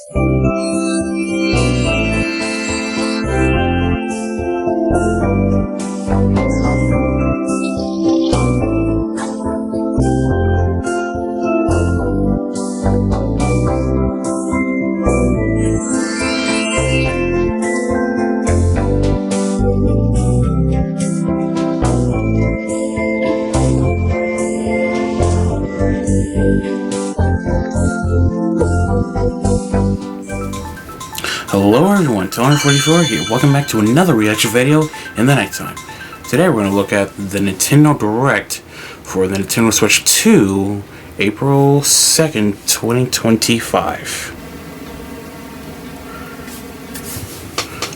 Hello everyone, On Apr here. Welcome back to another reaction video in the nighttime. Today we're going to look at the Nintendo Direct for the Nintendo Switch 2, April 2nd, 2025.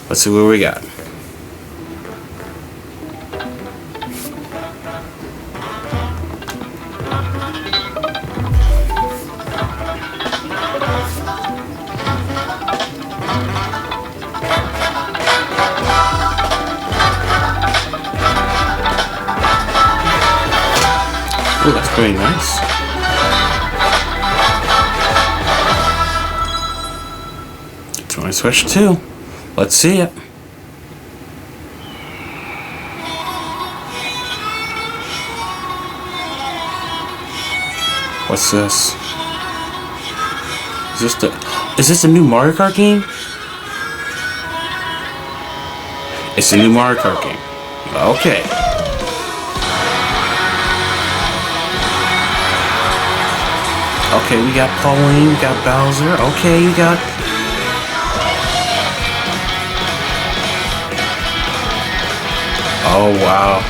Let's see what we got. Oh, that's pretty nice. It's my Switch 2. Let's see it. What's this? Is this a new Mario Kart game? It's a new Mario Kart game. Okay. Okay, we got Pauline, we got Bowser. Okay, you got... Oh, wow.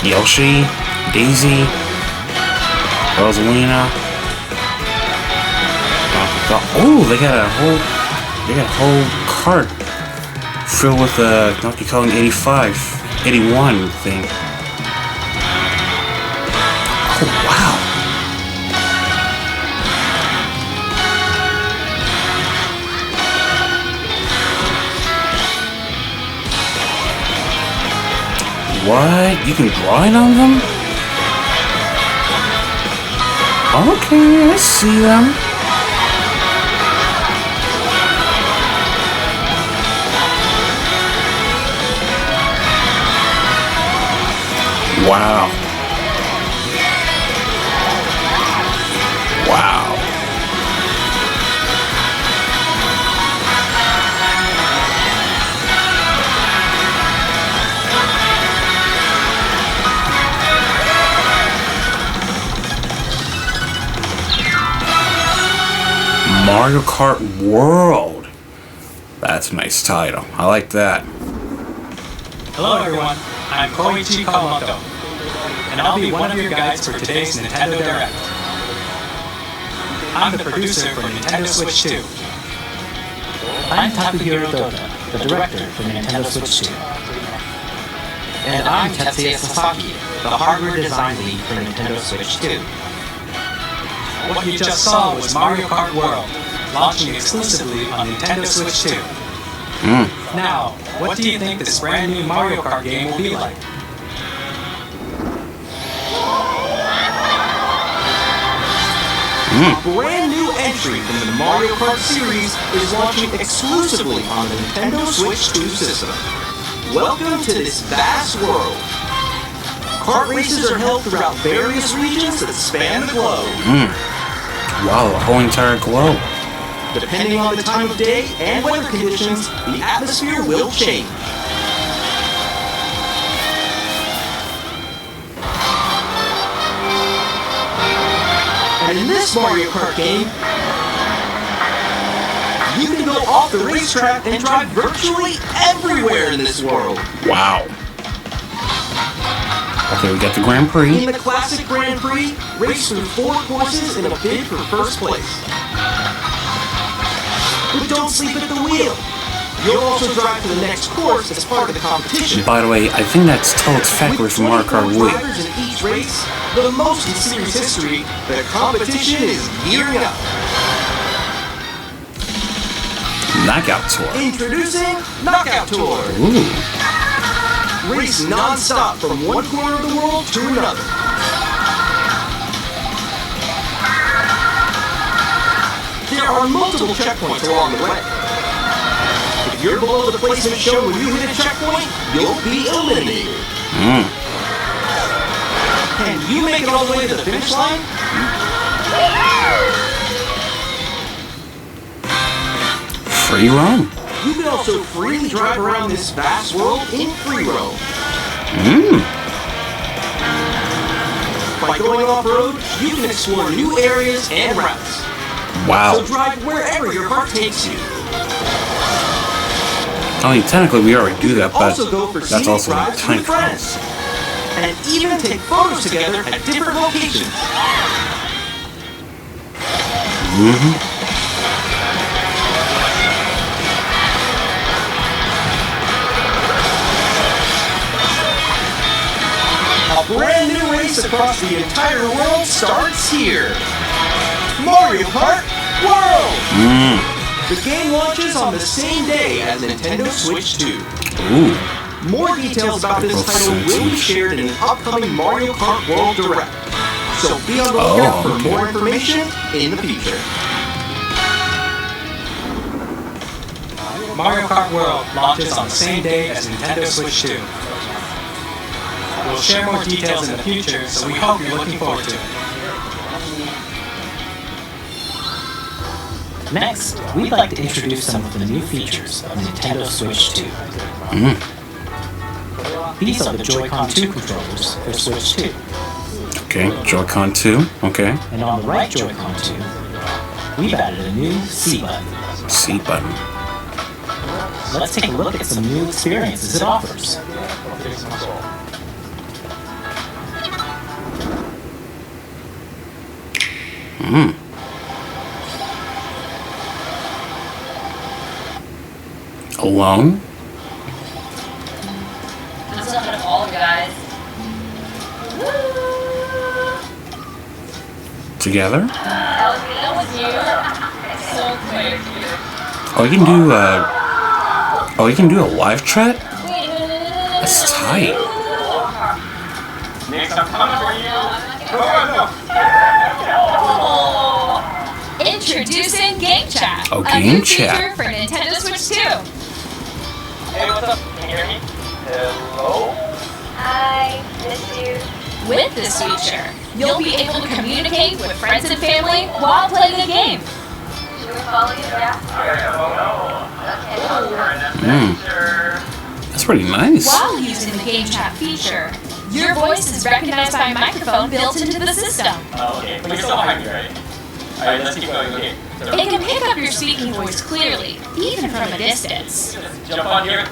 Yoshi, Daisy, Rosalina. Oh, they got a whole cart filled with Donkey Kong 81 thing. Oh, wow. What? You can grind on them? Okay, I see them. Wow. Wow. Mario Kart World. That's a nice title. I like that. Hello everyone, I'm Koichi Kawamoto, and I'll be one of your guides for today's Nintendo Direct. I'm the producer for Nintendo Switch 2. I'm Takuhiro Doda, the director for Nintendo Switch 2. And I'm Tetsuya Sasaki, the hardware design lead for Nintendo Switch 2. What you just saw was Mario Kart World, launching exclusively on Nintendo Switch 2. Now, what do you think this brand new Mario Kart game will be like? A brand new entry from the Mario Kart series is launching exclusively on the Nintendo Switch 2 system. Welcome to this vast world. Kart races are held throughout various regions that span the globe. Wow, a whole entire globe. Depending on the time of day and weather conditions, the atmosphere will change. And in this Mario Kart game, you can go off the racetrack and drive virtually everywhere in this world. Wow. Okay, we got the Grand Prix. In the classic Grand Prix, race through 4 courses in a bid for first place. But don't sleep at the wheel. You'll also drive to the next course as part of the competition. By the way, I think that's Toad's Factory from Mario Kart Wii. Drivers in each race, the most in series history, the competition is gearing up. Knockout Tour. Introducing Knockout Tour. Ooh. Race non-stop from one corner of the world to another. there are multiple checkpoints along the way. If you're below the placement shown when you hit a checkpoint, you'll be eliminated. Can you make it all the way to the finish line? Free roam. You can also freely drive around this vast world in free roam. By going off-road, you can explore new areas and routes. Wow. So drive wherever your heart takes you. I mean, technically we already do that, but Also go for that's scenic also rides time with friends. costs. And even take photos together at different locations. A brand new race across the entire world starts here. Mario Kart World! The game launches on the same day as Nintendo Switch 2. Ooh. More details about this title will be shared in an upcoming Mario Kart World Direct. So be on the lookout for more information in the future. Mario Kart World launches on the same day as Nintendo Switch 2. We'll share more details in the future, so we hope you're looking forward to it. Next, we'd like to introduce some of the new features of Nintendo Switch 2. These are the Joy-Con 2 controllers for Switch 2. Okay, Joy-Con 2. Okay. And on the right Joy-Con 2, we've added a new C button. C button. Let's take a look at some new experiences it offers. Alone? That's not gonna fall, guys. Together? That was you. So quick. Oh, you can do a live chat? That's tight. Next, I'm coming for you. Introducing Game Chat. Oh, a Game new Chat. feature for Nintendo Switch 2. Hey, what's up? Can you hear me? Hello? Hi, missed you. With this feature, you'll be able to communicate with friends and family while playing a game. Should we follow you back? Okay. That's pretty nice. While using the Game Chat feature, your voice is recognized by a microphone built into the system. Oh, okay. But you're still behind me, right? Alright, let's keep going. Okay. So, It can pick up your speaking voice clearly, even from a distance. let's jump on here.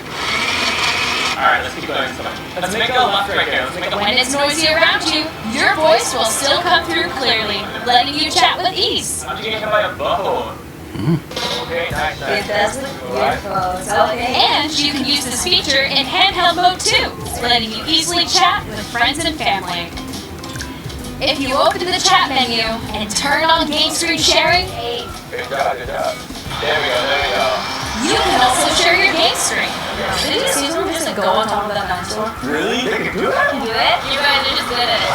Alright, let's keep going. Let's make a left right here. Let's make a When it's noisy around you, your voice will still come through clearly, letting you chat with ease. I'm just getting hit by a butthole. Okay, nice. It does look beautiful. And you can use this feature in handheld mode too, letting you easily chat with friends and family. If you open the chat menu and turn on game screen sharing, Good job, good job. There we go. you can also share your game screen. Did you see someone just go on top of that dinosaur? Really? They can do that? Do it? You guys are just good at it.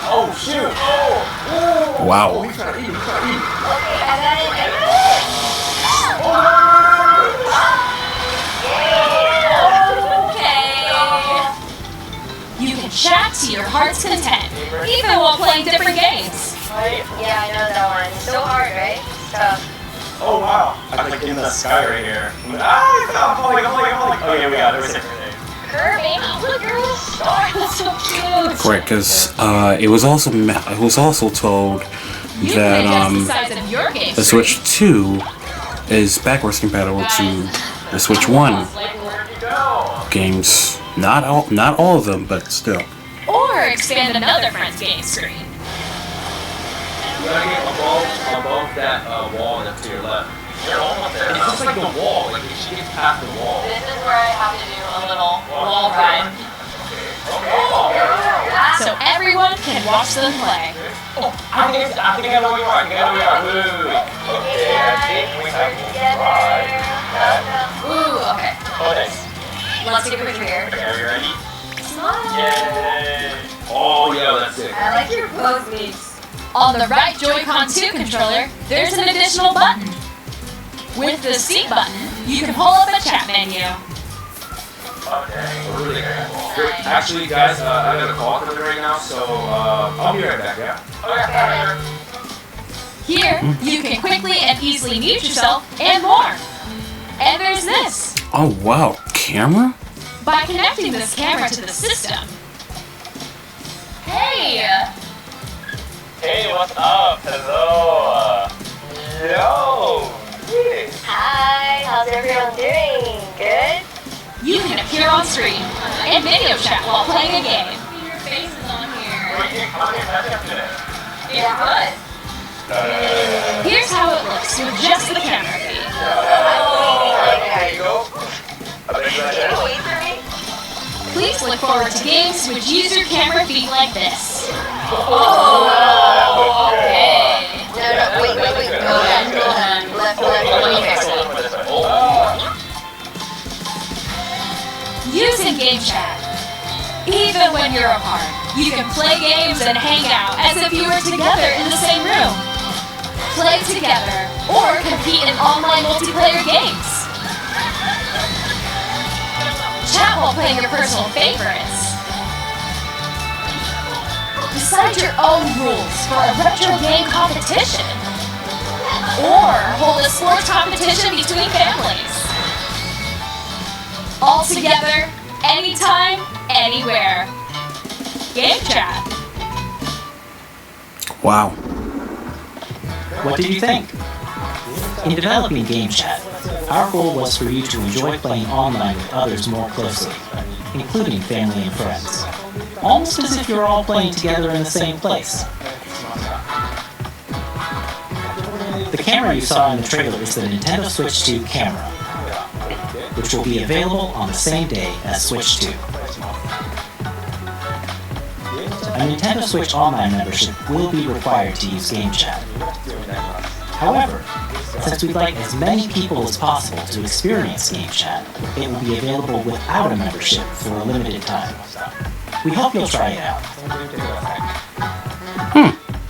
Oh, shoot. Oh. Wow. He's trying to eat. He's trying to eat. Okay, I got it. Okay. You can chat to your heart's content, even while playing different games. Yeah, I know that one. It's so hard, right? Tough. Oh, wow. I'm like in the sky right here. I'm falling. Oh, yeah, we got it. We're safe right there. Kirby, look, you're a star. That's so cute. Correct, because it was also told You that can adjust the size of your game the screen. Switch 2 is backwards compatible to the Switch 1 Where'd you go? games. Not all of them, but still. Or expand another friend's game screen. You gotta get above that wall that's to your left. You're almost there. It's just like the wall. Like, she gets past the wall. This is where I have to do a little wall ride. So everyone can watch them play. Oh, I think I know where you are. Wait. Okay, I think we have to try. Ooh, okay. Oh, nice. Let's take a picture here. Okay, are you ready? Smile. Yay! Oh, yeah, that's it. I like your pose, Meeks. On the right Joy-Con 2 controller, there's an additional button. With the C button, you can pull up a chat menu. Okay, really good. Actually, guys, I got a call coming right now, so I'll be right back, yeah? Okay. Here, you can quickly and easily mute yourself and more. And there's this. Oh wow, camera? By connecting this camera to the system. Hey! Hey, what's up? Hello. Yo. Hi, how's everyone doing? Good? You can appear on screen and video chat while playing a game. Your face is on here. It's good. Here's how it looks with just the camera feed. There you go. Can you wait for me? Please look forward to games which use your camera feed like this. Oh, okay. No, wait. Go ahead. Left. Using game chat. Even when you're apart, you can play games and hang out as if you were together in the same room. Play together or compete in online multiplayer games. Chat while playing your personal favorites. Decide your own rules for a retro game competition. Or hold a sports competition between families. All together, anytime, anywhere. Game chat. Wow. What did you think? In developing Game Chat, our goal was for you to enjoy playing online with others more closely, including family and friends. Almost as if you're all playing together in the same place. The camera you saw in the trailer is the Nintendo Switch 2 camera, which will be available on the same day as Switch 2. A Nintendo Switch Online membership will be required to use Game Chat. However, since we'd like as many people as possible to experience Game Chat, it will be available without a membership for a limited time. We hope you'll try it out.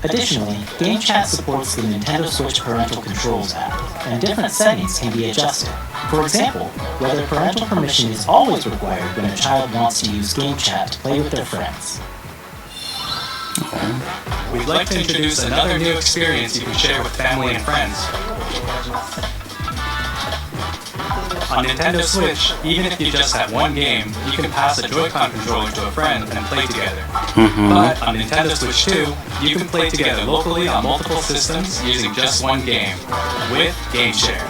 Additionally, Game Chat supports the Nintendo Switch Parental Controls app, and different settings can be adjusted. For example, whether parental permission is always required when a child wants to use Game Chat to play with their friends. We'd like to introduce another new experience you can share with family and friends. On Nintendo Switch, even if you just have one game, you can pass a Joy-Con controller to a friend and play together. But on Nintendo Switch 2, you can play together locally on multiple systems using just one game, with Game Share.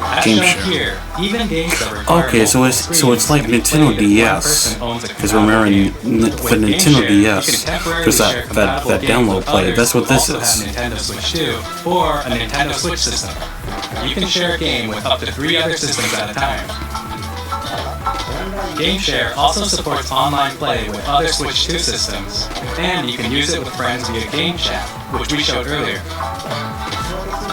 As Game shown Share. here, even games that require Okay, so it's like Nintendo DS. Because remember, the Nintendo DS, there's that download play. That's what this also is. have Nintendo Switch 2 or a Nintendo Switch system. You can share a game with up to 3 other systems at a time. Game Share also supports online play with other Switch 2 systems, and you can use it with friends via Game Chat, which we showed earlier.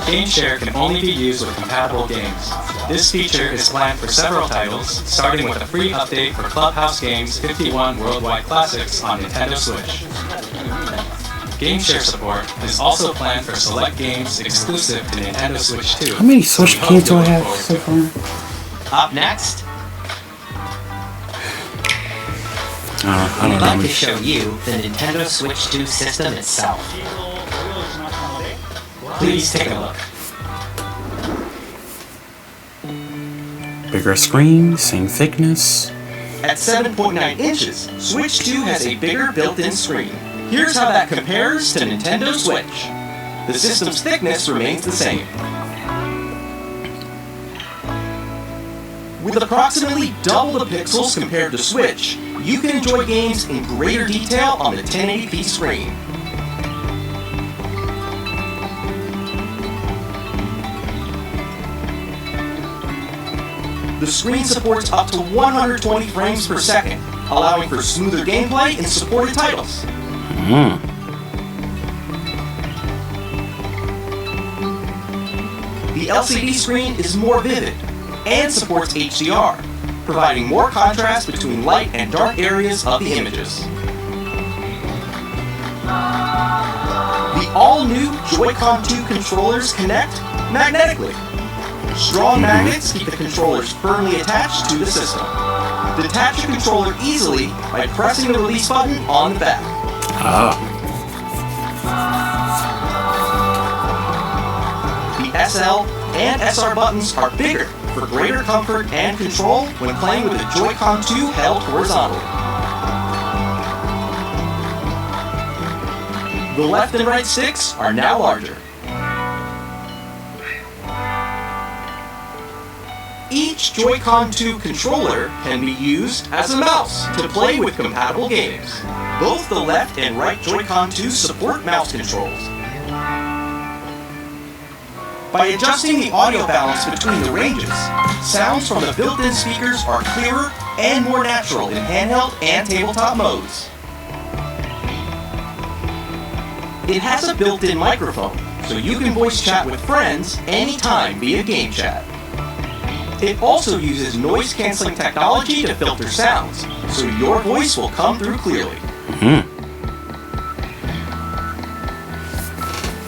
Game Share can only be used with compatible games. This feature is planned for several titles, starting with a free update for Clubhouse Games 51 Worldwide Classics on Nintendo Switch. Game Share support is also planned for select games exclusive to Nintendo Switch 2. How many Switch We hope games do you'll I look have forward so to it. far? Up next, I We'd don't like know. to show you the Nintendo Switch 2 system itself. Please take a look. Bigger screen, same thickness. at 7.9 inches, Switch 2 has a bigger built-in screen. Here's how that compares to Nintendo Switch. The system's thickness remains the same. With approximately double the pixels compared to Switch, you can enjoy games in greater detail on the 1080p screen. The screen supports up to 120 frames per second, allowing for smoother gameplay in supported titles. The LCD screen is more vivid and supports HDR, providing more contrast between light and dark areas of the images. The Joy-Con 2 controllers connect magnetically. Strong magnets keep the controllers firmly attached to the system. Detach a controller easily by pressing the release button on the back. The SL and SR buttons are bigger for greater comfort and control when playing with the Joy-Con 2 held horizontally. The left and right sticks are now larger. Each Joy-Con 2 controller can be used as a mouse to play with compatible games. Both the left and right Joy-Con 2 support mouse controls. By adjusting the audio balance between the ranges, sounds from the built-in speakers are clearer and more natural in handheld and tabletop modes. It has a built-in microphone, so you can voice chat with friends anytime via game chat. It also uses noise-canceling technology to filter sounds, so your voice will come through clearly.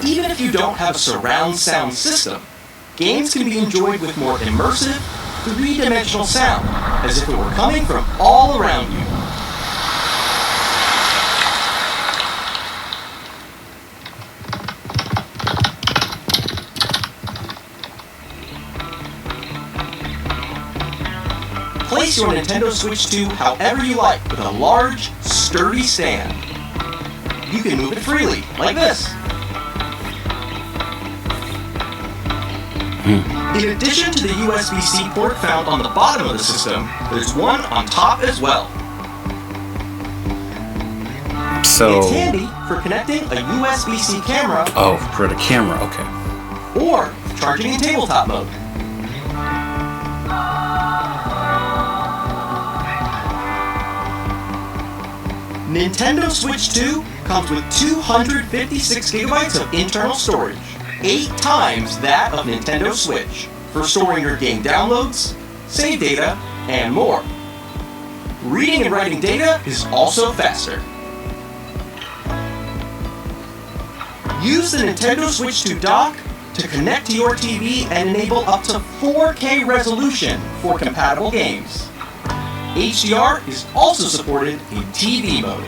Even if you don't have a surround sound system, games can be enjoyed with more immersive, three-dimensional sound, as if it were coming from all around you. Place your Nintendo Switch 2 however you like with a large, sturdy stand. You can move it freely, like this. In addition to the USB-C port found on the bottom of the system, there's one on top as well. So... It's handy for connecting a USB-C camera. Oh, for the camera, okay. Or charging in tabletop mode. Nintendo Switch 2 comes with 256 gigabytes of internal storage, 8 times that of Nintendo Switch, for storing your game downloads, save data, and more. Reading and writing data is also faster. Use the Nintendo Switch 2 dock to connect to your TV and enable up to 4K resolution for compatible games. HDR is also supported in TV mode.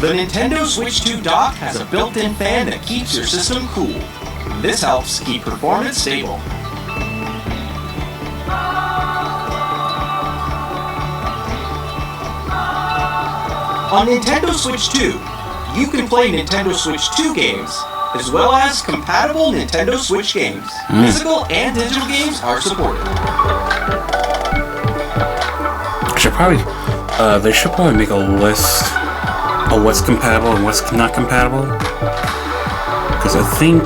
The Nintendo Switch 2 dock has a built-in fan that keeps your system cool. This helps keep performance stable. On Nintendo Switch 2, you can play Nintendo Switch 2 games, as well as compatible Nintendo Switch games. Physical and digital games are supported. They should probably make a list of what's compatible and what's not compatible. Because I think...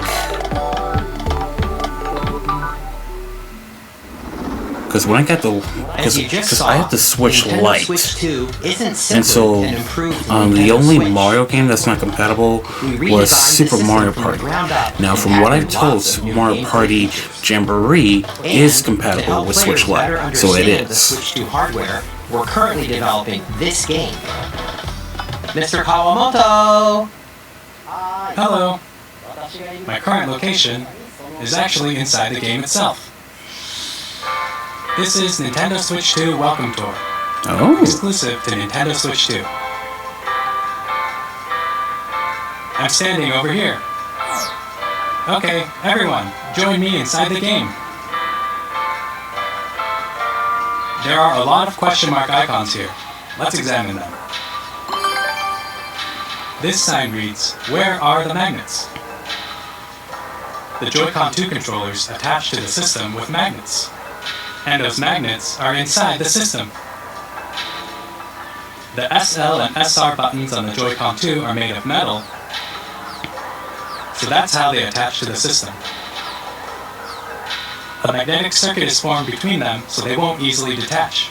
Because when I got the... Because I had the Switch Lite. Switch 2 isn't simpler And so, than improved the Nintendo only Switch. Mario game that's not compatible We was redesigned the Super system Mario from Party. the ground up Now, and from what added I've told, lots of Super new Mario game Party features. Jamboree is To compatible help with players Switch better Lite, so it understand the is. Switch 2 hardware, we're currently developing this game. Mr. Kawamoto! Hello. My current location is actually inside the game itself. This is Nintendo Switch 2 Welcome Tour, Oh, exclusive to Nintendo Switch 2. I'm standing over here. Okay, everyone, join me inside the game. There are a lot of question mark icons here. Let's examine them. This sign reads, "Where are the magnets?" The Joy-Con 2 controllers attach to the system with magnets, and those magnets are inside the system. The SL and SR buttons on the Joy-Con 2 are made of metal, so that's how they attach to the system. A magnetic circuit is formed between them, so they won't easily detach.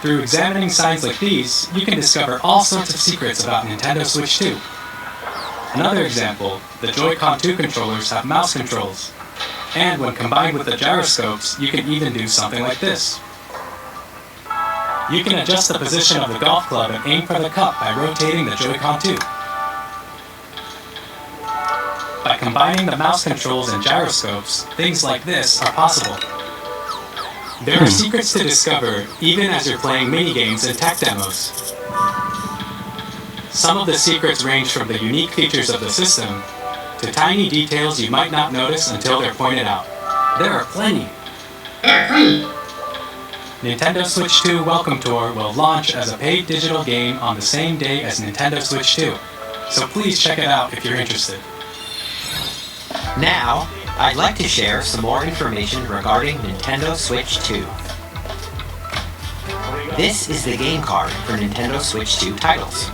Through examining signs like these, you can discover all sorts of secrets about Nintendo Switch 2. Another example, the Joy-Con 2 controllers have mouse controls. And when combined with the gyroscopes, you can even do something like this. You can adjust the position of the golf club and aim for the cup by rotating the Joy-Con too. By combining the mouse controls and gyroscopes, things like this are possible. There are secrets to discover even as you're playing minigames and tech demos. Some of the secrets range from the unique features of the system to tiny details you might not notice until they're pointed out. There are plenty. Nintendo Switch 2 Welcome Tour will launch as a paid digital game on the same day as Nintendo Switch 2, so please check it out if you're interested. Now, I'd like to share some more information regarding Nintendo Switch 2. This is the game card for Nintendo Switch 2 titles.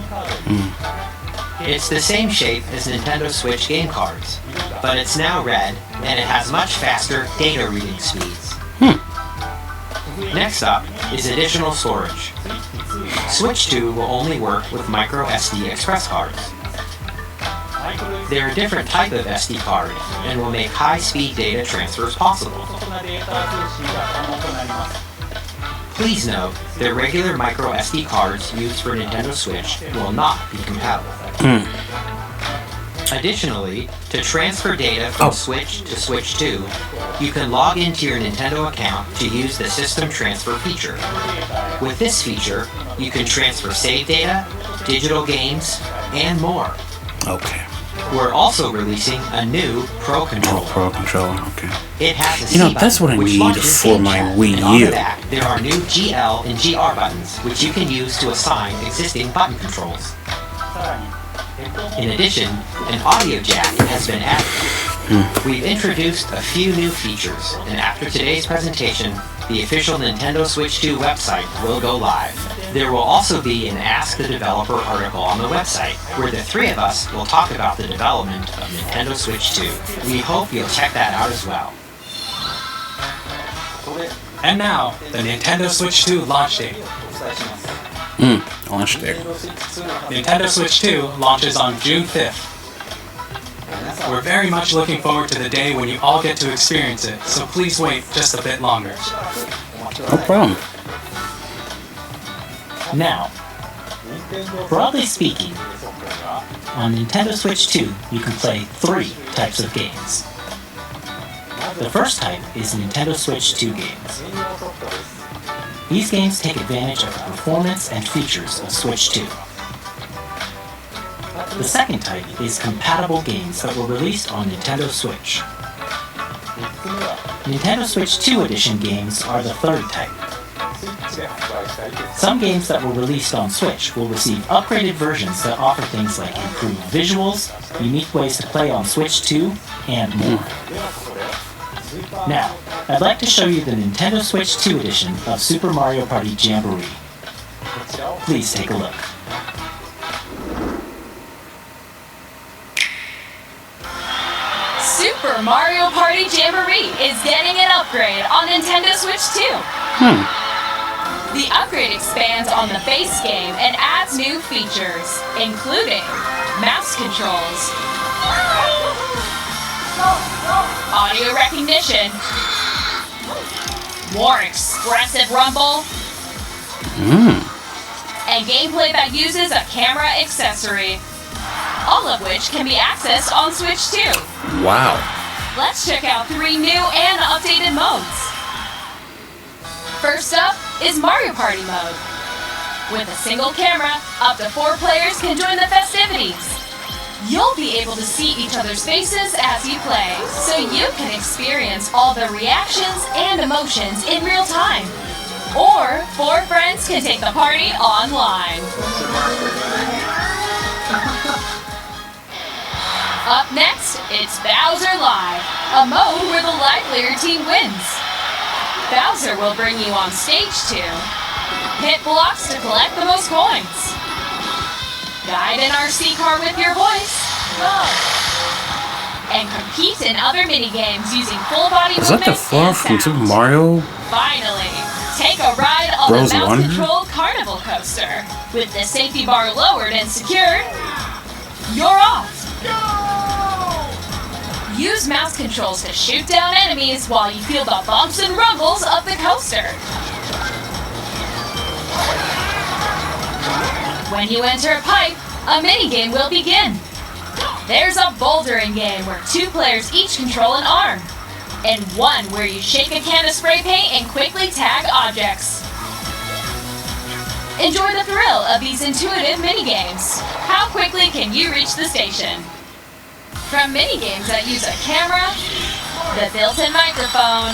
It's the same shape as Nintendo Switch game cards, but it's now red and it has much faster data reading speeds. Next up is additional storage. Switch 2 will only work with micro SD express cards. They're a different type of SD card and will make high-speed data transfers possible. Please note that regular micro SD cards used for Nintendo Switch will not be compatible. Additionally, to transfer data from Switch to Switch 2, you can log into your Nintendo account to use the System Transfer feature. With this feature, you can transfer save data, digital games, and more. Okay. We're also releasing a new Pro Controller. Pro Controller, okay. It has a You know, C that's what I button, which need launches for Game my Chat, Wii and on U. that, there are new GL and GR buttons, which you can use to assign existing button controls. In addition, an audio jack has been added. We've introduced a few new features, and after today's presentation, the official Nintendo Switch 2 website will go live. There will also be an Ask the Developer article on the website, where the three of us will talk about the development of Nintendo Switch 2. We hope you'll check that out as well. And now, the Nintendo Switch 2 launch date. Launch date. Nintendo Switch 2 launches on June 5th. We're very much looking forward to the day when you all get to experience it, so please wait just a bit longer. No problem. Now, broadly speaking, on Nintendo Switch 2, you can play 3 types of games. The first type is Nintendo Switch 2 games. These games take advantage of the performance and features of Switch 2. The second type is compatible games that were released on Nintendo Switch. Nintendo Switch 2 Edition games are the third type. Some games that were released on Switch will receive upgraded versions that offer things like improved visuals, unique ways to play on Switch 2, and more. Now, I'd like to show you the Nintendo Switch 2 edition of Super Mario Party Jamboree. Please take a look. Super Mario Party Jamboree is getting an upgrade on Nintendo Switch 2. The upgrade expands on the base game and adds new features, including mouse controls, audio recognition, more expressive rumble, and gameplay that uses a camera accessory, all of which can be accessed on Switch 2. Wow. Let's check out 3 new and updated modes. First up is Mario Party mode. With a single camera, up to 4 players can join the festivities. You'll be able to see each other's faces as you play, so you can experience all the reactions and emotions in real time. Or 4 friends can take the party online. Up next, it's Bowser Live, a mode where the livelier team wins. Bowser will bring you on stage to hit blocks to collect the most coins, guide an RC car with your voice, and compete in other minigames using full-body Is that the movement floor and from Super sound. Mario? Finally, take a ride on Bros the Wonder? mouse-controlled carnival coaster. With the safety bar lowered and secured, you're off. Use mouse controls to shoot down enemies while you feel the bumps and rumbles of the coaster. When you enter a pipe, a minigame will begin. There's a bouldering game where 2 players each control an arm, and one where you shake a can of spray paint and quickly tag objects. Enjoy the thrill of these intuitive minigames. How quickly can you reach the station? From minigames that use a camera, the built-in microphone,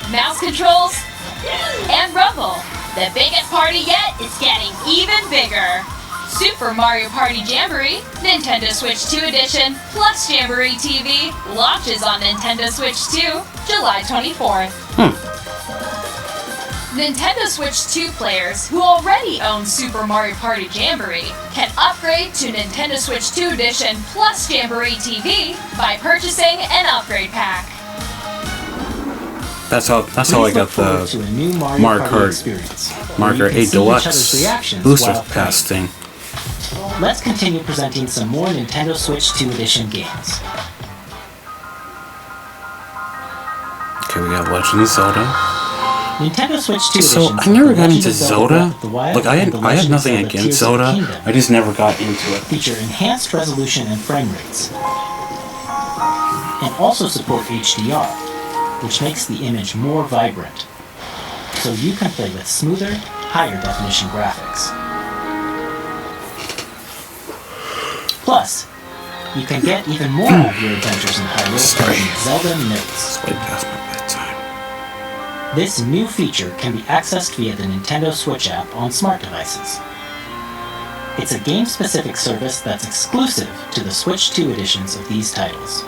mouse controls, and rumble, the biggest party yet is getting even bigger. Super Mario Party Jamboree, Nintendo Switch 2 Edition, plus Jamboree TV launches on Nintendo Switch 2, July 24th. Nintendo Switch 2 players who already own Super Mario Party Jamboree can upgrade to Nintendo Switch 2 Edition plus Jamboree TV by purchasing an upgrade pack. That's how I got the Mario Kart Mario Kart 8 Deluxe Booster Pass thing. Let's continue presenting some more Nintendo Switch 2 Edition games. Okay, we got Legend of Zelda. Nintendo Switch 2 So Edition. I never got into Zelda. Like I had nothing against Zelda. I just never got into it. Feature enhanced resolution and frame rates, and also support HDR, which makes the image more vibrant, so you can play with smoother, higher definition graphics. Plus, you can get even more of your adventures in Hyrule in Zelda Notes. It's way past my bedtime. This new feature can be accessed via the Nintendo Switch app on smart devices. It's a game-specific service that's exclusive to the Switch 2 editions of these titles.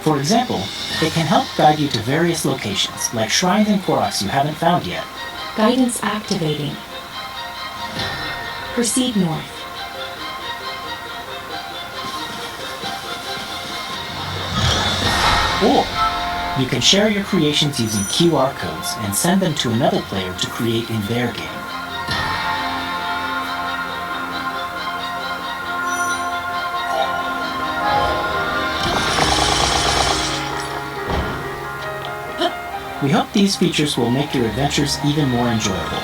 For example, it can help guide you to various locations, like shrines and Koroks you haven't found yet. Guidance activating. Proceed north. Or you can share your creations using QR codes and send them to another player to create in their game. We hope these features will make your adventures even more enjoyable.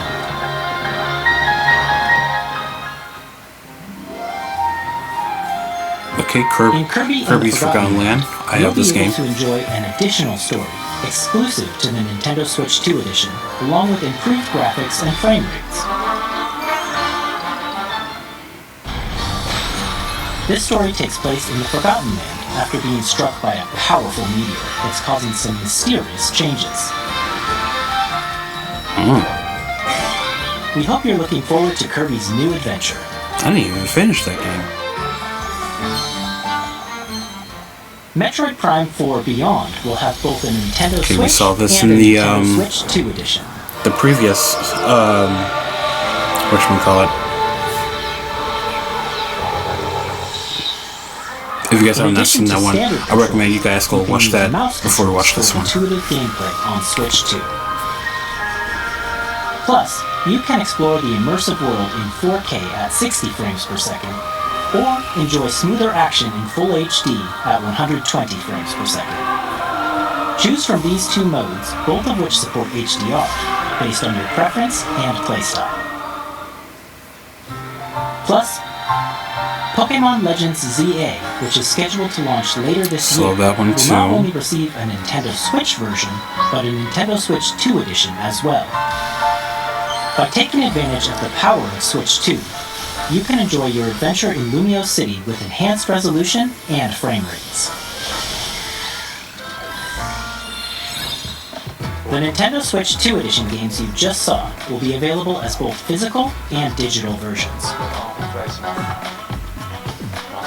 Okay, In Kirby's Forgotten Land. I have this game. You'll be able to enjoy an additional story, exclusive to the Nintendo Switch 2 edition, along with improved graphics and frame rates. This story takes place in the Forgotten Land after being struck by a powerful meteor that's causing some mysterious changes. We hope you're looking forward to Kirby's new adventure. I didn't even finish that game. Metroid Prime 4 Beyond will have both a Nintendo Switch we saw this and in a the Nintendo Switch 2 edition. The previous whatchamacallit. If you guys haven't seen that one, I recommend you guys go watch that before you watch this one. Intuitive gameplay on Switch 2. Plus, you can explore the immersive world in 4K at 60 frames per second, or enjoy smoother action in Full HD at 120 frames per second. Choose from these two modes, both of which support HDR, based on your preference and playstyle. Plus, Pokémon Legends ZA, which is scheduled to launch later this year, that one will not only receive a Nintendo Switch version, but a Nintendo Switch 2 edition as well. By taking advantage of the power of Switch 2, you can enjoy your adventure in Lumio City with enhanced resolution and frame rates. The Nintendo Switch 2 edition games you just saw will be available as both physical and digital versions.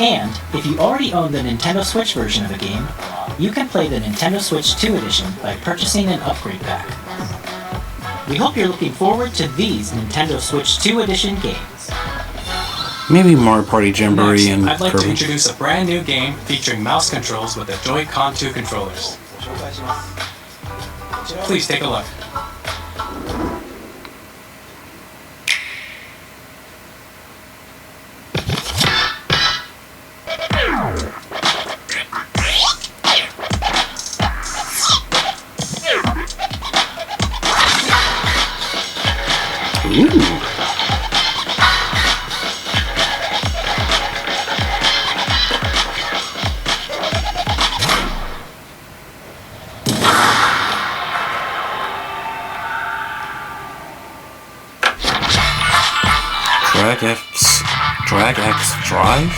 And if you already own the Nintendo Switch version of a game, you can play the Nintendo Switch 2 edition by purchasing an upgrade pack. We hope you're looking forward to these Nintendo Switch 2 edition games. Maybe Mario Party Jamboree and I'd like to Kirby. introduce a brand new game featuring mouse controls with the Joy-Con 2 controllers. Please take a look. Drag X Drive?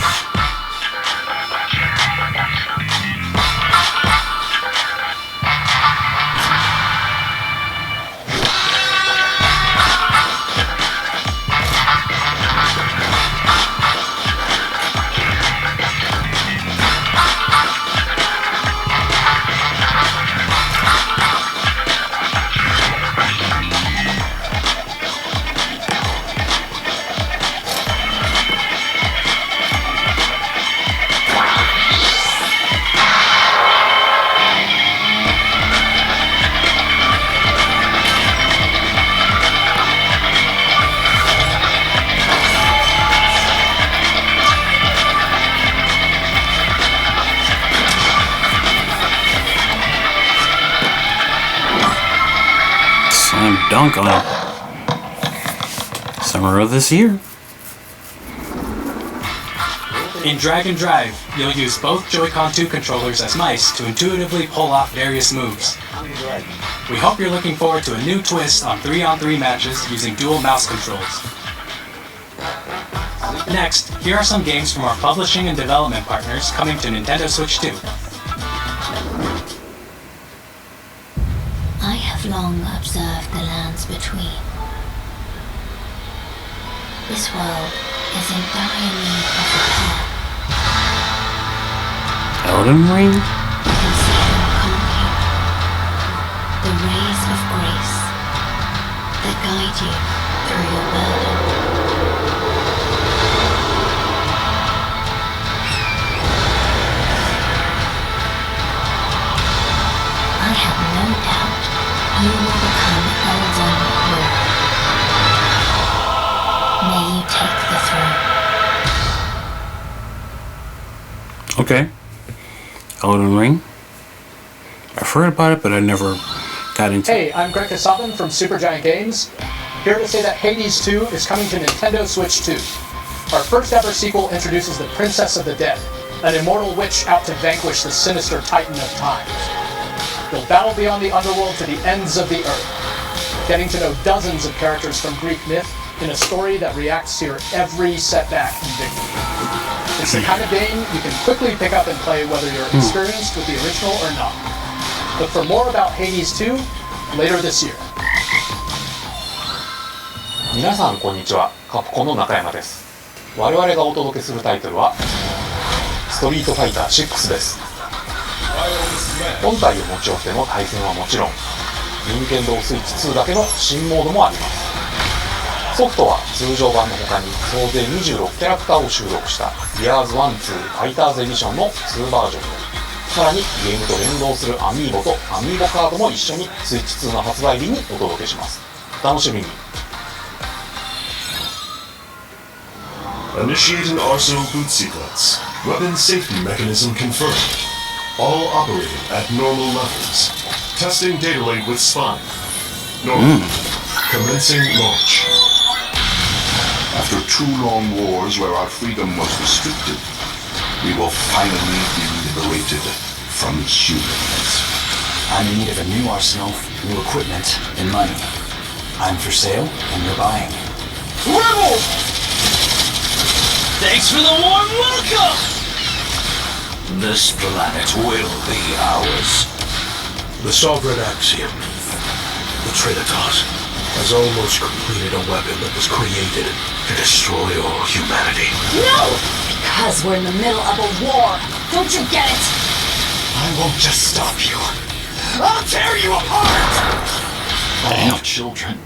Dunk on it. Summer of this year. In Drag and Drive, you'll use both Joy-Con 2 controllers as mice to intuitively pull off various moves. We hope you're looking forward to a new twist on 3-on-3 matches using dual mouse controls. Next, here are some games from our publishing and development partners coming to Nintendo Switch 2. I have long observed the lands between. This world is in dire need of repair. Elden Ring? You can see them come here. The rays of grace that guide you through your burden. I have no doubt you will become Elden Lord. May you take the throne. Okay. Elden Ring. I've heard about it, but I never got into it. Hey, I'm Greg Kasabin from Supergiant Games. Here to say that Hades 2 is coming to Nintendo Switch 2. Our first ever sequel introduces the Princess of the Dead, an immortal witch out to vanquish the sinister Titan of Time. You'll battle beyond the underworld to the ends of the earth, getting to know dozens of characters from Greek myth in a story that reacts to your every setback and victory. It's the kind of game you can quickly pick up and play whether you're experienced with the original or not. Look for more about Hades 2 later this year. 皆さんこんにちは、カプコンの中山です。我々がお届けするタイトルはストリートファイター6です。本体を持ち寄っての対戦はもちろん、任天堂スイッチ2だけの新モードもあります。ソフトは通常版の他に総勢26キャラクターを収録したGears 1-2ファイターズエディションの2バージョンで、さらにゲームと連動するアミーボとアミーボカードも一緒にスイッチ2の発売日にお届けします。楽しみに。Initiating arsenal boot sequence. Weapon safety mechanism confirmed. All operating at normal levels. Testing data link with spine. Normal. Commencing launch. After 2 long wars where our freedom was restricted, we will finally be liberated from humans. I'm in need of a new arsenal, new equipment, and money. I'm for sale, and you're buying. Rebels! Thanks for the warm welcome! This planet will be ours. The sovereign axiom, the Trinitas, has almost completed a weapon that was created to destroy all humanity. No! Because we're in the middle of a war. Don't you get it? I won't just stop you. I'll tear you apart! All children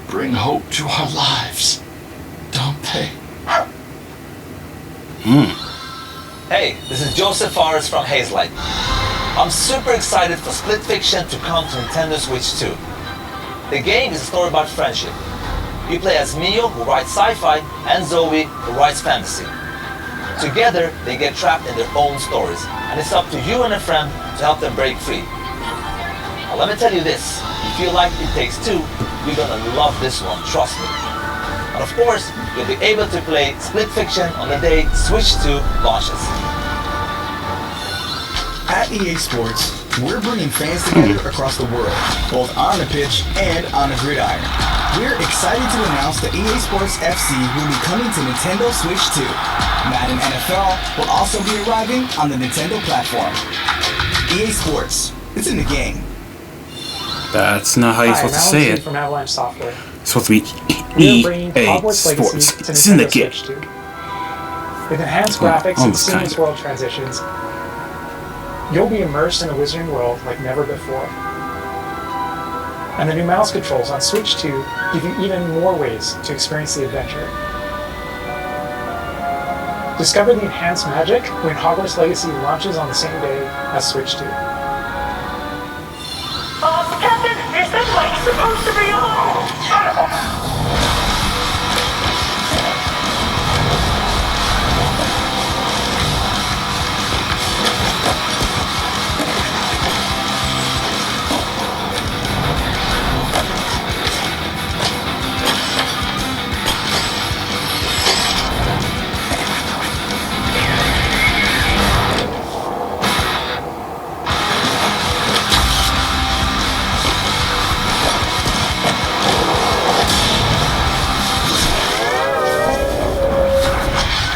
bring hope to our lives, don't they? Hey, this is Joseph Forrest from Hazelight. I'm super excited for Split Fiction to come to Nintendo Switch 2. The game is a story about friendship. You play as Mio, who writes sci-fi, and Zoe, who writes fantasy. Together, they get trapped in their own stories, and it's up to you and a friend to help them break free. Now let me tell you this, if you like It Takes Two, you're gonna love this one, trust me. And of course, you'll be able to play Split Fiction on the day Switch 2 launches. At EA Sports, We're bringing fans together across the world, both on the pitch and on the gridiron. We're excited to announce that EA Sports FC will be coming to Nintendo Switch 2. Madden NFL will also be arriving on the Nintendo platform. EA Sports, it's in the game. That's not how you're supposed to say it. From Avalanche Software. It's supposed to be We are bringing EA Hogwarts Sports. Legacy to It's in the Nintendo game. Switch 2. With enhanced graphics and almost seamless kinda. world transitions, you'll be immersed in a wizarding world like never before. And the new mouse controls on Switch 2 give you even more ways to experience the adventure. Discover the enhanced magic when Hogwarts Legacy launches on the same day as Switch 2. Captain, is this like supposed to be on?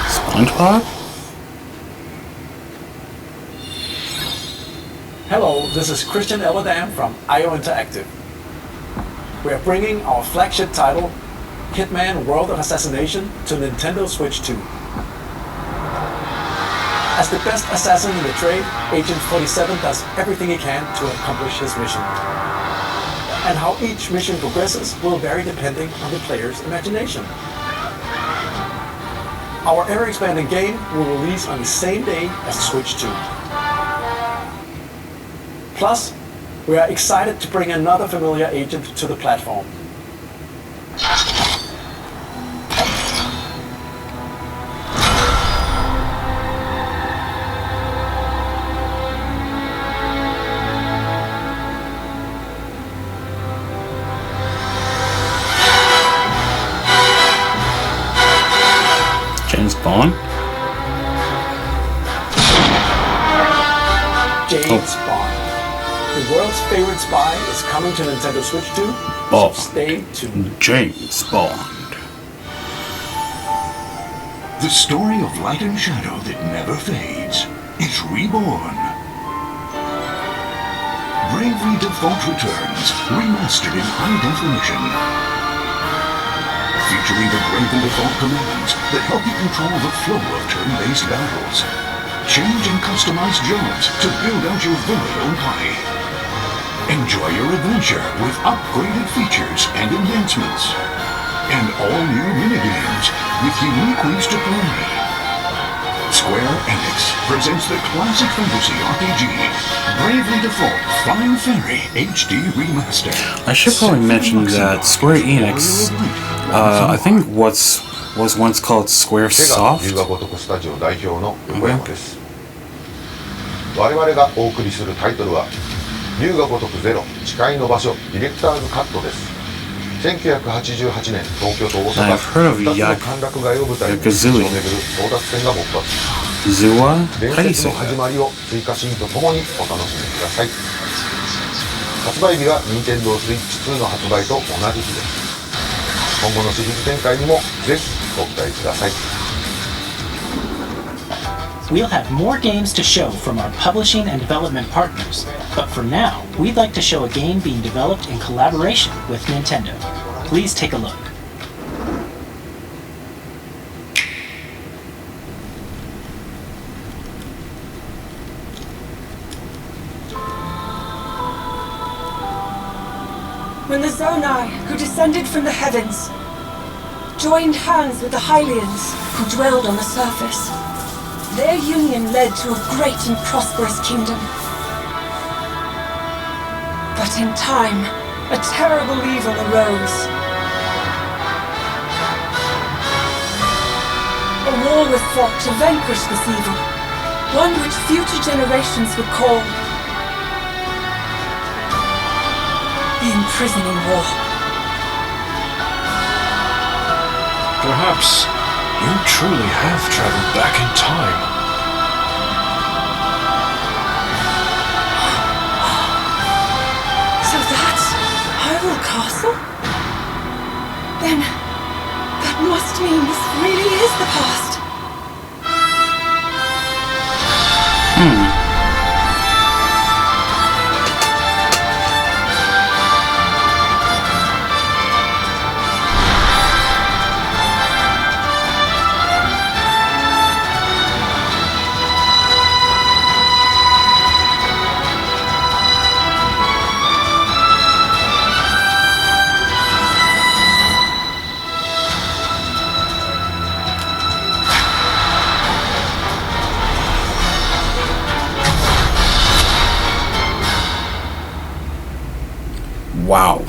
SpongeBob? Hello, this is Christian Elladam from IO Interactive. We are bringing our flagship title, Hitman World of Assassination, to Nintendo Switch 2. As the best assassin in the trade, Agent 47 does everything he can to accomplish his mission. And how each mission progresses will vary depending on the player's imagination. Our ever-expanding game will release on the same day as Switch 2. Plus, we are excited to bring another familiar agent to the platform. James Bond? James Bond. The world's favorite spy is coming to Nintendo Switch 2, Bond. so stay tuned. James Bond. The story of light and shadow that never fades is reborn. Bravely Default returns, remastered in high definition. Featuring the Bravely Default commands that help you control the flow of turn-based battles. Change and customize jobs to build out your very own party. Enjoy your adventure with upgraded features and enhancements. And all new minigames with unique ways to play. Square Enix presents the classic fantasy RPG, Bravely Default Flying Fairy HD Remaster. I should probably mention that Square Enix, I think was once called Square Soft. 龍が如くスタジオ代表の横山です。我々がお送りするタイトルは龍が如くゼロ誓いの場所ディレクターズカットです。1988年東京と大阪2つの歓楽街を舞台に街を巡る争奪戦が勃発。伝説の始まりを追加シーンとともにお楽しみください。発売日は Nintendo Switch 2の発売と同じ日です。今後のシリーズ展開にもぜひご期待ください。We'll have more games to show from our publishing and development partners, but for now, we'd like to show a game being developed in collaboration with Nintendo. Please take a look. When the Zonai, who descended from the heavens, joined hands with the Hylians, who dwelled on the surface, their union led to a great and prosperous kingdom. But in time, a terrible evil arose. A war was fought to vanquish this evil, one which future generations would call the Imprisoning War. Perhaps you truly have traveled back in time. must mean this really is the past. Wow.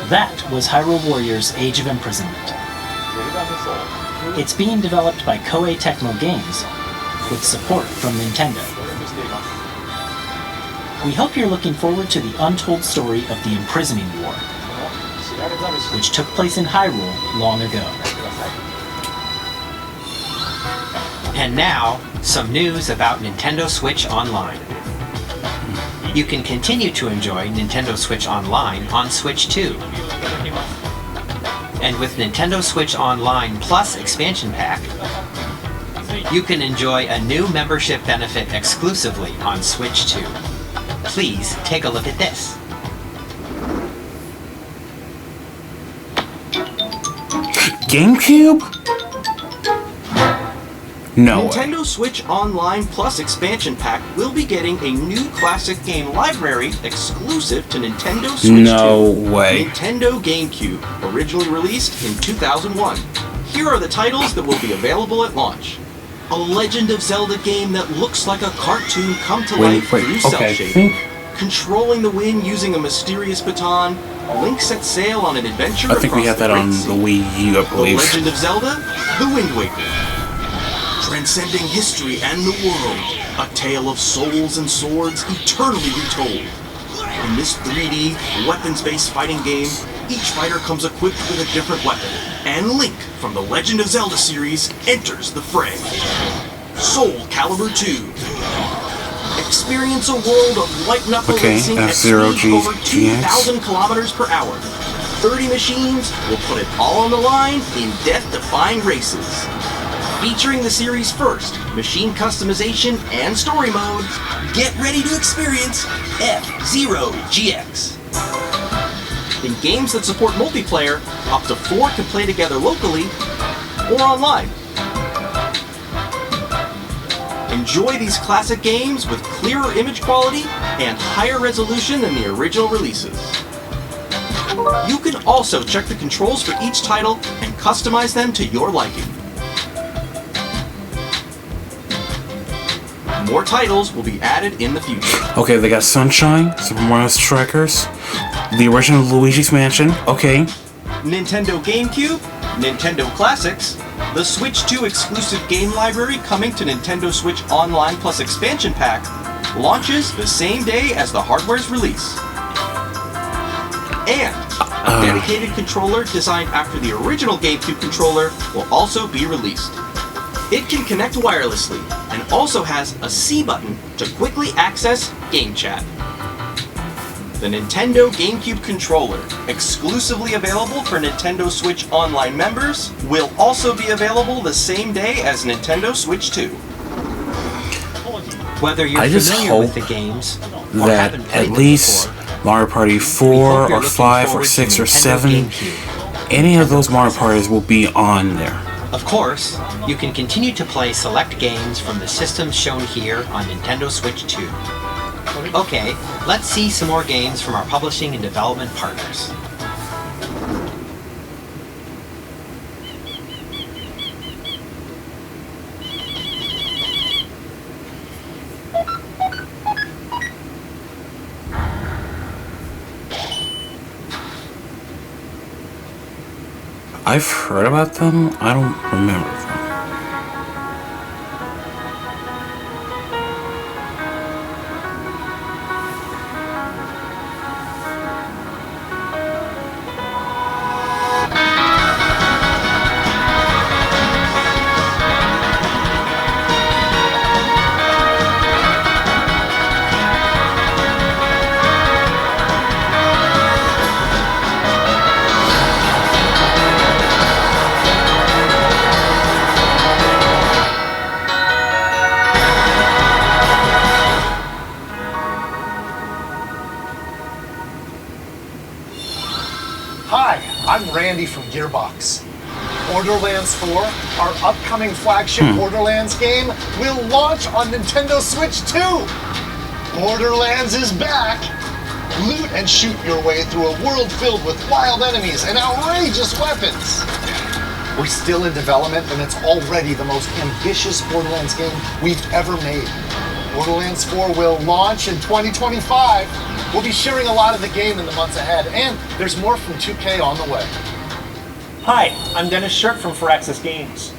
That was Hyrule Warriors Age of Imprisonment. It's being developed by Koei Tecmo Games with support from Nintendo. We hope you're looking forward to the untold story of the Imprisoning War, which took place in Hyrule long ago. And now, some news about Nintendo Switch Online. You can continue to enjoy Nintendo Switch Online on Switch 2. And with Nintendo Switch Online Plus Expansion Pack, you can enjoy a new membership benefit exclusively on Switch 2. Please take a look at this. GameCube? No way. Nintendo Switch Online Plus Expansion Pack will be getting a new classic game library exclusive to Nintendo Switch 2. No way. Nintendo GameCube, originally released in 2001. Here are the titles that will be available at launch. A Legend of Zelda game that looks like a cartoon come to life through cell shading. Controlling the wind using a mysterious baton. Link sets sail on an adventure I think we had that on the Wii U, I believe. The Legend of Zelda, The Wind Waker. Transcending history and the world, a tale of souls and swords eternally retold. In this 3D, weapons-based fighting game, each fighter comes equipped with a different weapon, and Link from the Legend of Zelda series enters the fray. Soul Calibur 2. Experience a world of white-knuckle racing at speeds over 2,000 kilometers per hour. 30 machines will put it all on the line in death-defying races. Featuring the series' first machine customization and story modes, get ready to experience F-Zero GX. In games that support multiplayer, up to 4 can play together locally or online. Enjoy these classic games with clearer image quality and higher resolution than the original releases. You can also check the controls for each title and customize them to your liking. More titles will be added in the future. Okay, they got Sunshine, Super Mario Strikers, the original Luigi's Mansion. Okay. Nintendo GameCube, Nintendo Classics, the Switch 2 exclusive game library coming to Nintendo Switch Online Plus Expansion Pack launches the same day as the hardware's release. And a dedicated controller designed after the original GameCube controller will also be released. It can connect wirelessly and also has a C button to quickly access Game Chat. The Nintendo GameCube controller, exclusively available for Nintendo Switch Online members, will also be available the same day as Nintendo Switch 2. Whether you're familiar with the games or that haven't played at them least before, Mario Party 4 or 5 or 6 or 7, any of those Mario Parties will be on there. of course, you can continue to play select games from the systems shown here on Nintendo Switch 2. Okay, let's see some more games from our publishing and development partners. I've heard about them, I don't remember them. box. Borderlands 4, our upcoming flagship Borderlands game, will launch on Nintendo Switch 2! Borderlands is back! Loot and shoot your way through a world filled with wild enemies and outrageous weapons! We're still in development, and it's already the most ambitious Borderlands game we've ever made. Borderlands 4 will launch in 2025. We'll be sharing a lot of the game in the months ahead, and there's more from 2K on the way. Hi, I'm Dennis Shirk from Firaxis Games.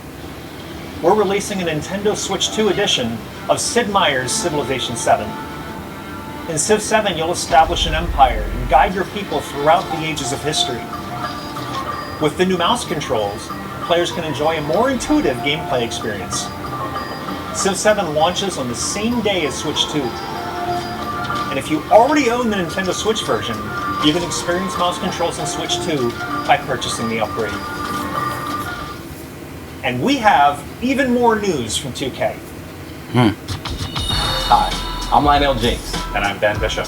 We're releasing a Nintendo Switch 2 edition of Sid Meier's Civilization 7. In Civ 7, you'll establish an empire and guide your people throughout the ages of history. With the new mouse controls, players can enjoy a more intuitive gameplay experience. Civ 7 launches on the same day as Switch 2. And if you already own the Nintendo Switch version, you can experience mouse controls in Switch 2 by purchasing the upgrade. And we have even more news from 2K. Hi, I'm Lionel James. And I'm Ben Bishop.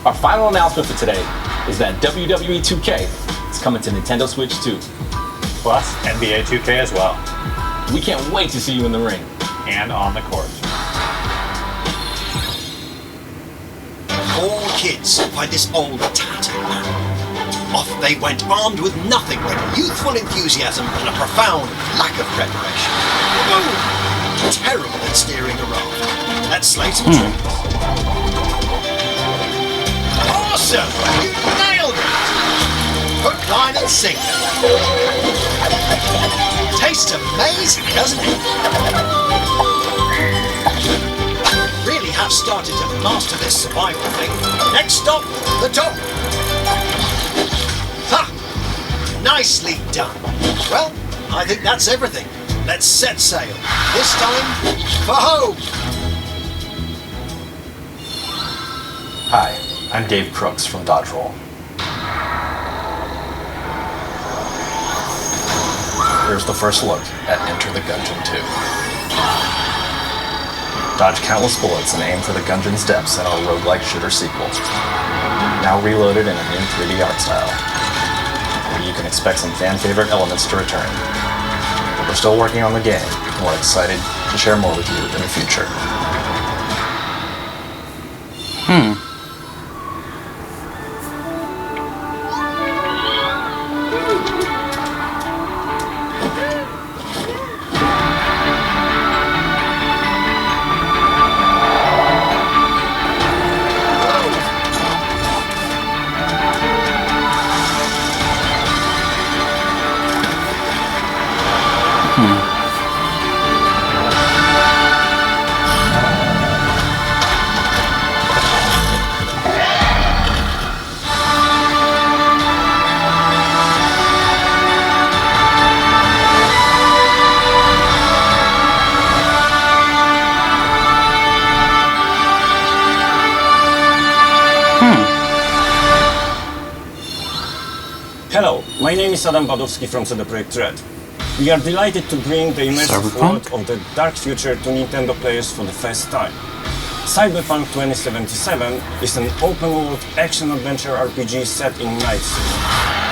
Our final announcement for today is that WWE 2K is coming to Nintendo Switch 2. Plus NBA 2K as well. We can't wait to see you in the ring. And on the court. All kids by this old tattoo man. Off they went armed with nothing but youthful enthusiasm and a profound lack of preparation. Oh, terrible at steering a raft. Let's slay some tricks. Awesome! You nailed it! Hook, line and sinker. Tastes amazing, doesn't it? Really have started to master this survival thing. Next stop, the top. Ha! Nicely done. Well, I think that's everything. Let's set sail. This time, for home. Hi, I'm Dave Crooks from Dodge Roll. Here's the first look at Enter the Gungeon 2. Dodge countless bullets and aim for the Gungeon's depths in our roguelike shooter sequel. Now reloaded in a new 3D art style. You can expect some fan-favorite elements to return. But we're still working on the game, and we're excited to share more with you in the future. Hello, my name is Adam Badowski from CD Projekt Red. We are delighted to bring the immersive world of the dark future to Nintendo players for the first time. Cyberpunk 2077 is an open-world action-adventure RPG set in Night City.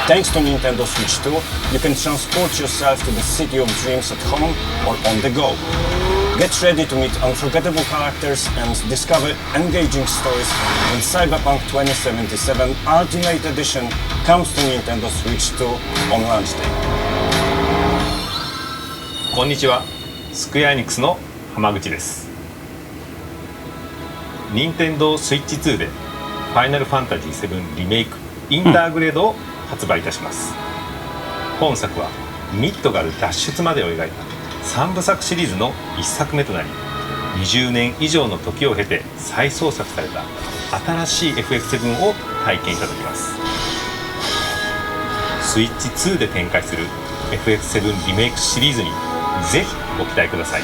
Thanks to Nintendo Switch 2, you can transport yourself to the city of dreams at home or on the go. Get ready to meet unforgettable characters and discover engaging stories when Cyberpunk 2077 Ultimate Edition comes to Nintendo Switch 2 on launch day. こんにちは、スクエアエニックスの浜口です。任天堂スイッチ2でファイナルファンタジー7リメイクインターグレードを発売いたします。本作はミッドガル脱出までを描いた3部作シリーズの1作目となり、20年以上の時を経て再創作された新しい FF7 を体験いただきます。スイッチ2で展開する FF7 リメイクシリーズにぜひご期待ください。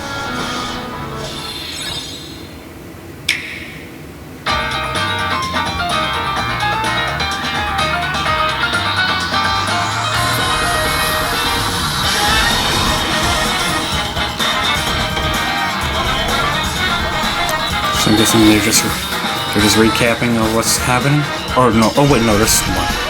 So I'm guessing they're just recapping of what's happening? Or no, oh wait, no, there's more.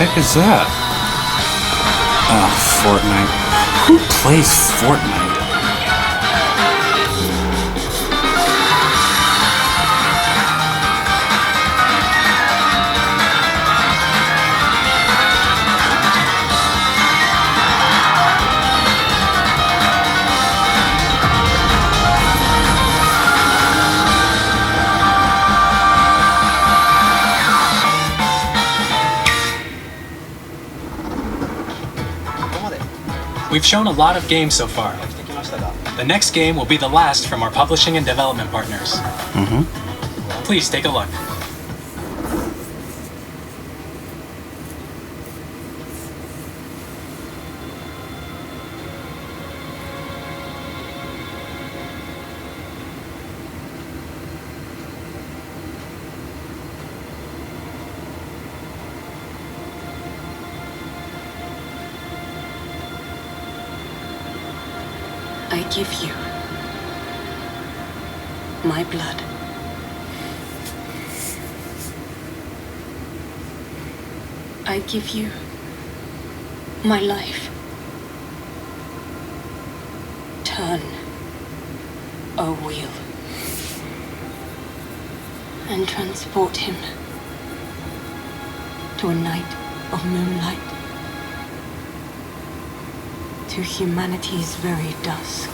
heck is that? Oh, Fortnite. Who plays Fortnite? We've shown a lot of games so far. The next game will be the last from our publishing and development partners. Please take a look. I give you my blood. I give you my life. Turn a wheel and transport him to a night of moonlight, to humanity's very dusk.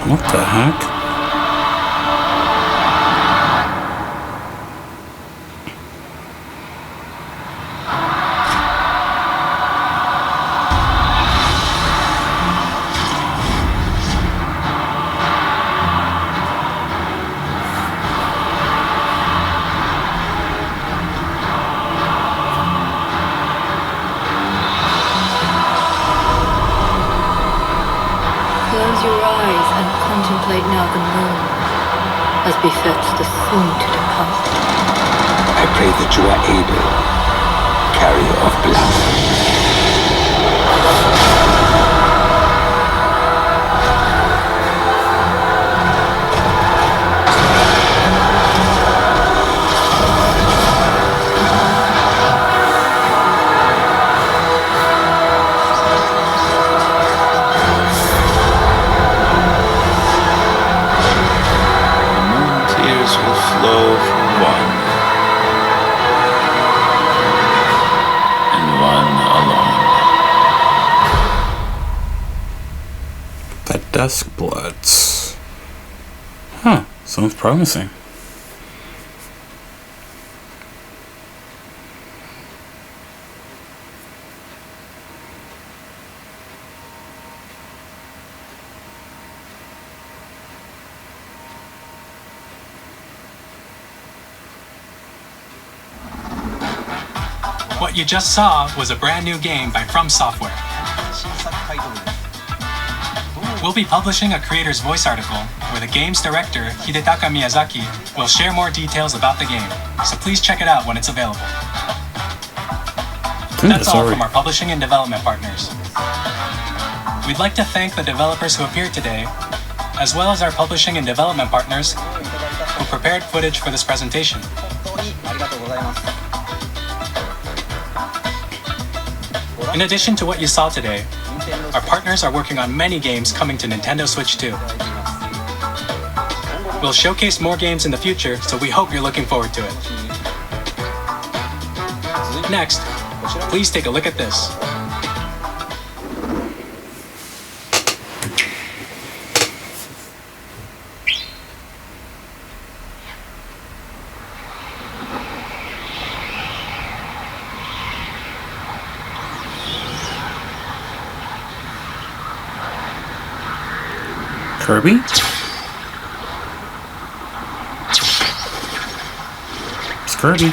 What the heck? Close your eyes and contemplate now the moon, as befits the soon to depart. I pray that you are able, carrier of blood. Flow from one, and one alone. The Dusk Bloods. Huh, sounds promising. What you just saw was a brand new game by From Software. We'll be publishing a creator's voice article where the game's director, Hidetaka Miyazaki, will share more details about the game, so please check it out when it's available. That's all from our publishing and development partners. We'd like to thank the developers who appeared today, as well as our publishing and development partners who prepared footage for this presentation. In addition to what you saw today, our partners are working on many games coming to Nintendo Switch 2. We'll showcase more games in the future, so we hope you're looking forward to it. Next, please take a look at this. Kirby? It's Kirby.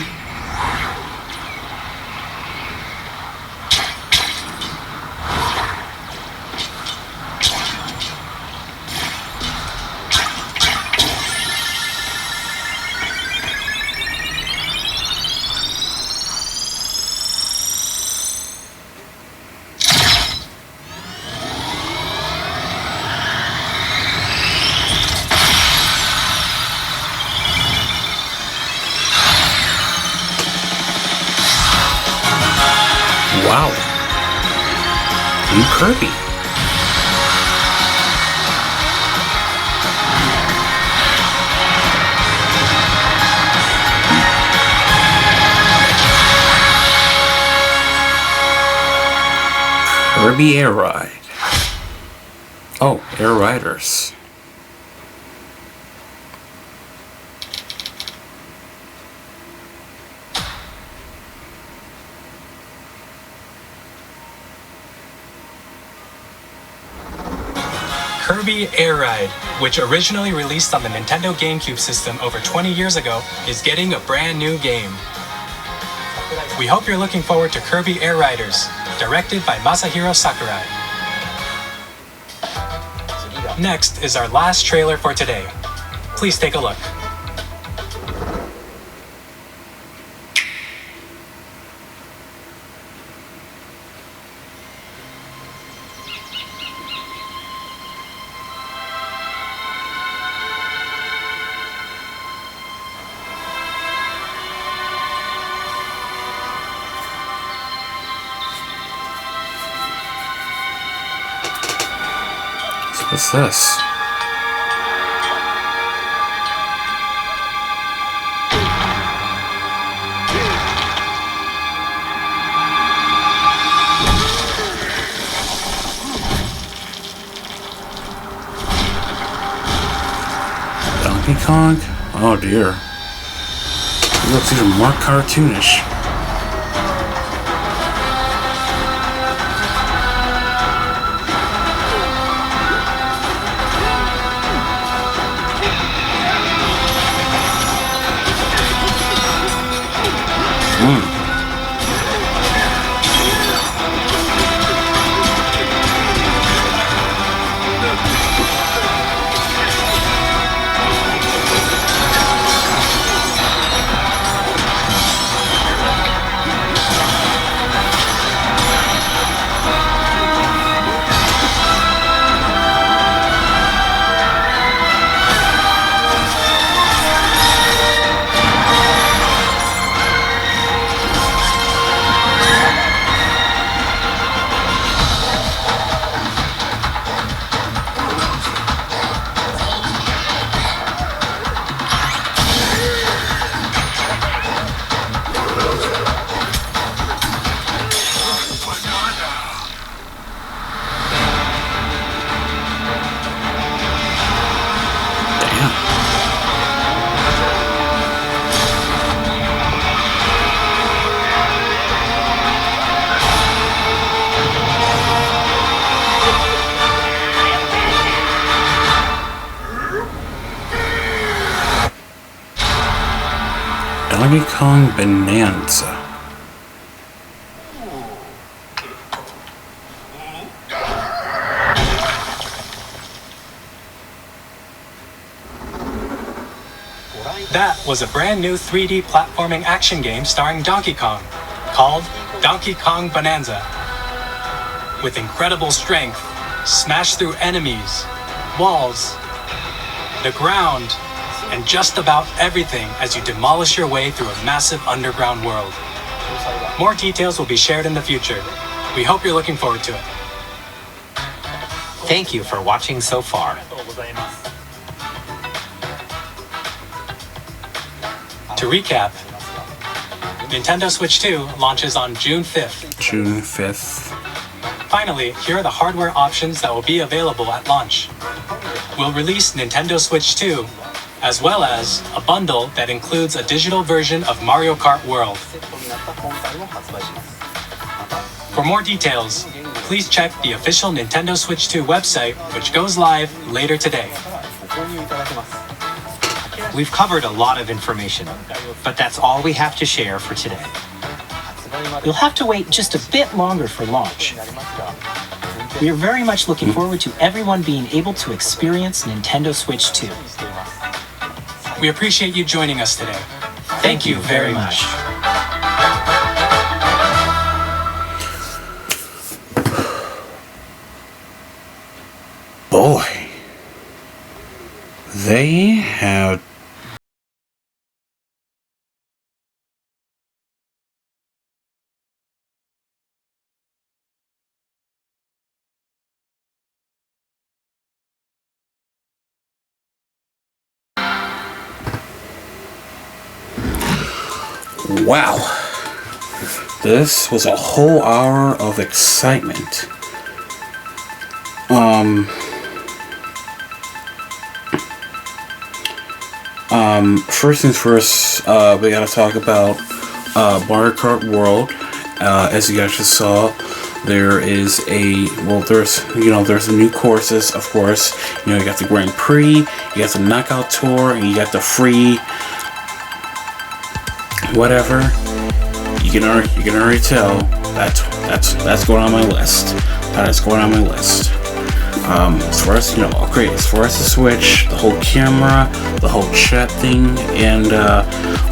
Wow. New Kirby. Kirby Air Ride. Oh, Air Riders. Kirby Air Ride, which originally released on the Nintendo GameCube system over 20 years ago, is getting a brand new game. We hope you're looking forward to Kirby Air Riders, directed by Masahiro Sakurai. Next is our last trailer for today. Please take a look. What's this? Donkey Kong? Oh dear. It looks even more cartoonish. Donkey Kong Bonanza. That was a brand new 3D platforming action game starring Donkey Kong, called Donkey Kong Bonanza. With incredible strength, smash through enemies, walls, the ground, and just about everything as you demolish your way through a massive underground world. More details will be shared in the future. We hope you're looking forward to it. Thank you for watching so far. To recap, Nintendo Switch 2 launches on June 5th. June 5th. Finally, here are the hardware options that will be available at launch. We'll release Nintendo Switch 2, as well as a bundle that includes a digital version of Mario Kart World. For more details, please check the official Nintendo Switch 2 website, which goes live later today. We've covered a lot of information, but that's all we have to share for today. You'll have to wait just a bit longer for launch. We are very much looking forward to everyone being able to experience Nintendo Switch 2. We appreciate you joining us today. Thank you very much. Boy, they have wow. This was a whole hour of excitement. First things first, we gotta talk about Mario Kart World. As you guys just saw, there is there's the new courses, of course. You got the Grand Prix, you got the Knockout Tour, and you got the free whatever. You can already tell that's going on my list. That is going on my list. As far as as far as the Switch, the whole camera, the whole chat thing, and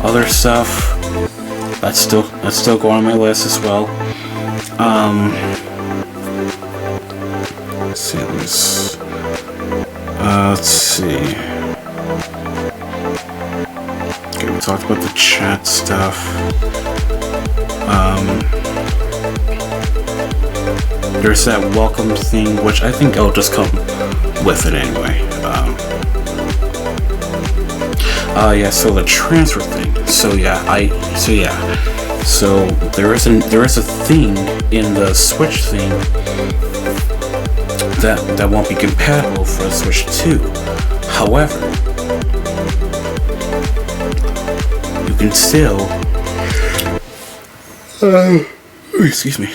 other stuff, that's still going on my list as well. Let's see this. Let's see. Okay, we talked about the chat stuff. There's that welcome thing, which I think I'll just come with it anyway. So the transfer thing. So there is a thing in the Switch thing that won't be compatible for the Switch 2. However, you can still excuse me.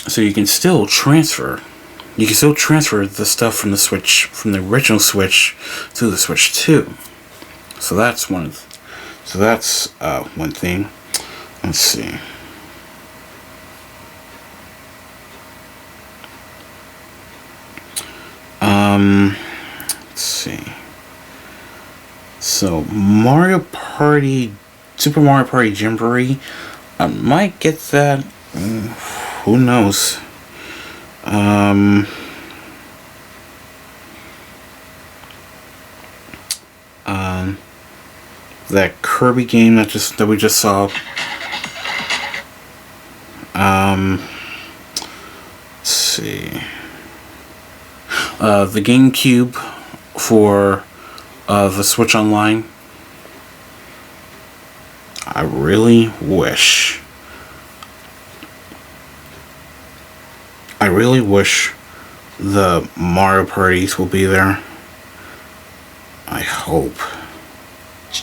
So you can still transfer the stuff from the Switch, from the original Switch to the Switch 2. So that's one thing. Let's see. Let's see. So Super Mario Party Jamboree, I might get that. Who knows? That Kirby game that we just saw. Let's see. The GameCube for the Switch Online. I really wish the Mario parties will be there. I hope.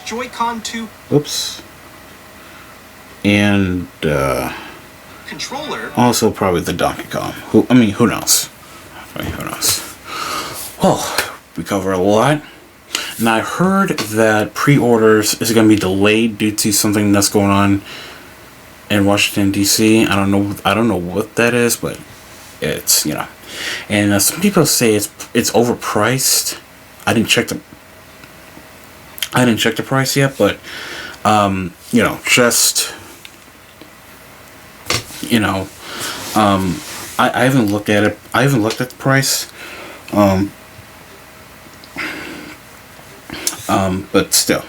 Joy-Con 2. Oops. And controller. Also probably the Donkey Kong. Who knows? Who knows? Well, we cover a lot. And I heard that pre-orders is going to be delayed due to something that's going on in Washington D.C. I don't know what that is, but it's and some people say it's overpriced. I didn't check the price yet, but I haven't looked at it. I haven't looked at the price. But still.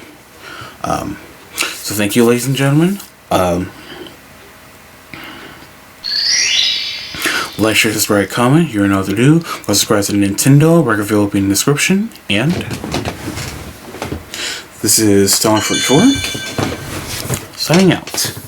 So thank you, ladies and gentlemen. Like, share, subscribe, comment. You're another do. Subscribe to Nintendo. Record will be in the description. And this is Stalin44. signing out.